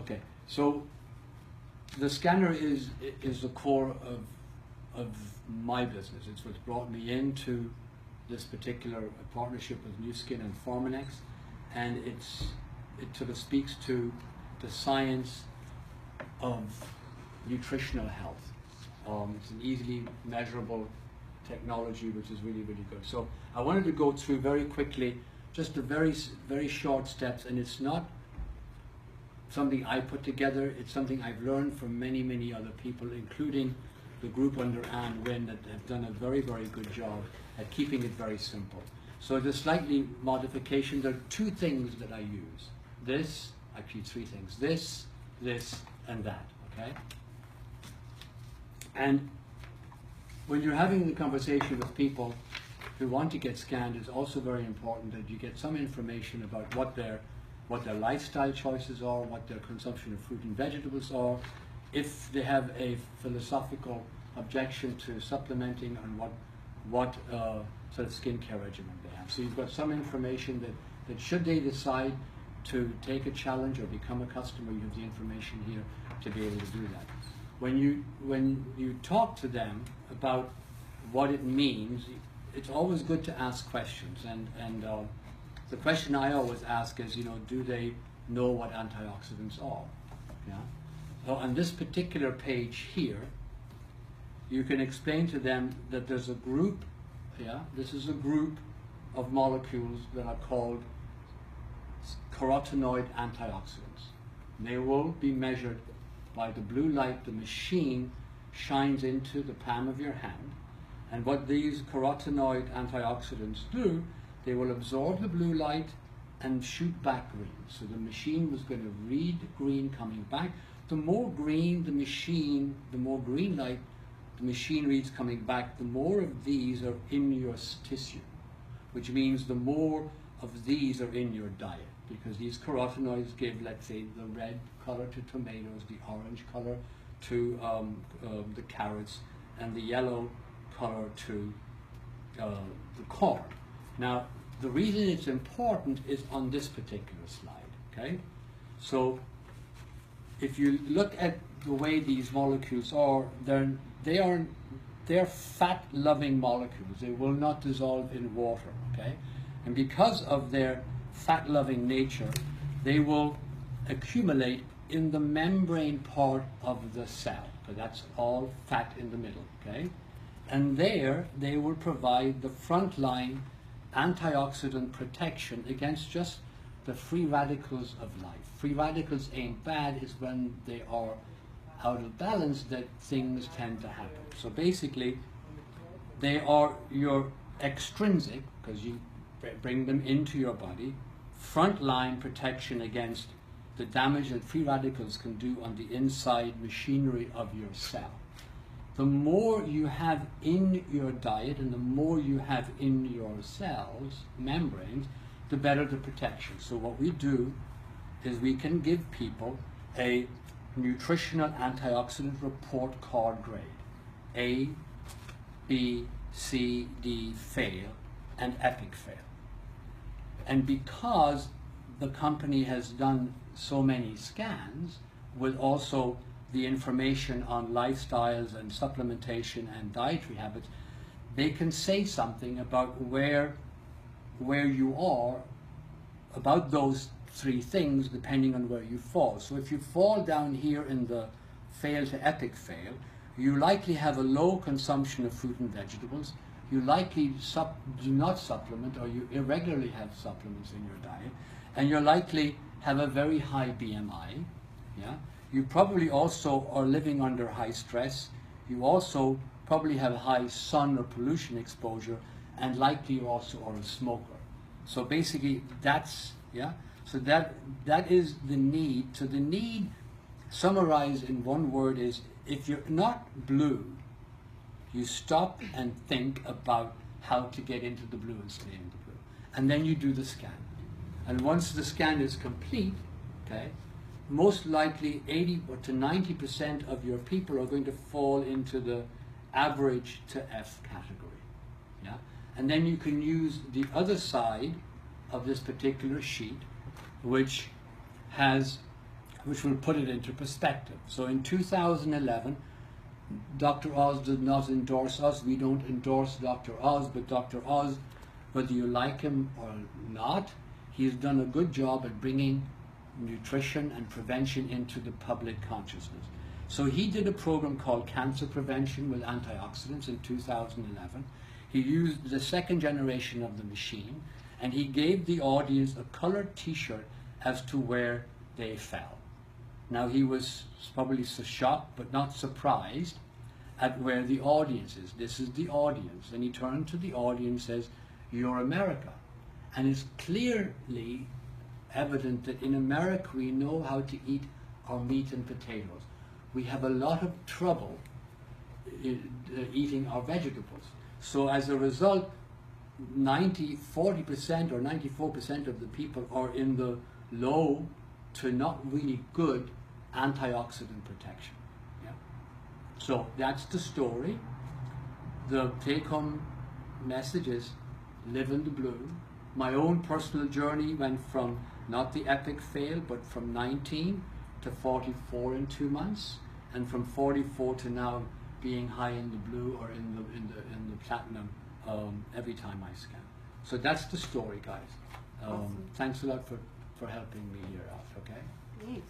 Okay, so the scanner is the core of my business. It's what's brought me into this particular partnership with New Skin and Forminex, and it sort of speaks to the science of nutritional health. It's an easily measurable technology, which is really, really good. So I wanted to go through very quickly just the very short steps, and it's not something I put together. It's something I've learned from many, many other people, including the group under Anne Wynne, that have done a very, very good job at keeping it very simple. So there's slightly modification. There are two things that I use. Actually three things. This, and that, okay? And when you're having the conversation with people who want to get scanned, it's also very important that you get some information about what their lifestyle choices are, what their consumption of fruit and vegetables are, if they have a philosophical objection to supplementing, and what sort of skincare regimen they have. So you've got some information that should they decide to take a challenge or become a customer, you have the information here to be able to do that. When you talk to them about what it means, it's always good to ask questions. And the question I always ask is, do they know what antioxidants are? Yeah. So on this particular page here, you can explain to them that there's a group. Yeah, this is a group of molecules that are called carotenoid antioxidants. They will be measured by the blue light the machine shines into the palm of your hand. And what these carotenoid antioxidants do, they will absorb the blue light and shoot back green. So the machine was going to read green coming back. The more green the machine, the more green light the machine reads coming back, the more of these are in your tissue, which means the more of these are in your diet, because these carotenoids give, let's say, the red color to tomatoes, the orange color to the carrots, and the yellow color to the corn. Now, the reason it's important is on this particular slide, okay? So, if you look at the way these molecules are, they're fat-loving molecules. They will not dissolve in water, okay? And because of their fat-loving nature, they will accumulate in the membrane part of the cell, because that's all fat in the middle, okay? And there, they will provide the frontline antioxidant protection against just the free radicals of life. Free radicals ain't bad, it's when they are out of balance that things tend to happen. So basically, they are your extrinsic, because you bring them into your body, frontline protection against the damage that free radicals can do on the inside machinery of your cell. The more you have in your diet and the more you have in your cells, membranes, the better the protection. So what we do is we can give people a nutritional antioxidant report card grade. A, B, C, D, fail, and epic fail. And because the company has done so many scans with also the information on lifestyles and supplementation and dietary habits, they can say something about where you are about those three things depending on where you fall. So if you fall down here in the fail to epic fail, you likely have a low consumption of fruit and vegetables, you likely do not supplement, or you irregularly have supplements in your diet, and you likely have a very high BMI. Yeah? You probably also are living under high stress. You also probably have high sun or pollution exposure, and likely you also are a smoker. So basically that's, yeah? So that is the need. So the need, summarized in one word, is if you're not blue, you stop and think about how to get into the blue and stay in the blue. And then you do the scan. And once the scan is complete, okay, most likely 80 to 90% of your people are going to fall into the average to F category. Yeah? And then you can use the other side of this particular sheet, which has which will put it into perspective. So in 2011, Dr. Oz did not endorse us. We don't endorse Dr. Oz, but Dr. Oz, whether you like him or not, he's done a good job at bringing nutrition and prevention into the public consciousness. So he did a program called Cancer Prevention with Antioxidants in 2011. He used the second generation of the machine, and he gave the audience a colored t-shirt as to where they fell. Now he was probably so shocked but not surprised at where the audience is. This is the audience. And he turned to the audience and says, "You're America." And it's clearly evident that in America we know how to eat our meat and potatoes. We have a lot of trouble eating our vegetables. So as a result, 40% or 94% of the people are in the low to not really good antioxidant protection. Yeah? So that's the story. The take-home message is live in the blue. My own personal journey went from not the epic fail, but from 19 to 44 in 2 months, and from 44 to now being high in the blue or in the platinum every time I scan. So that's the story, guys. Awesome. Thanks a lot for helping me here out. Okay. Thanks.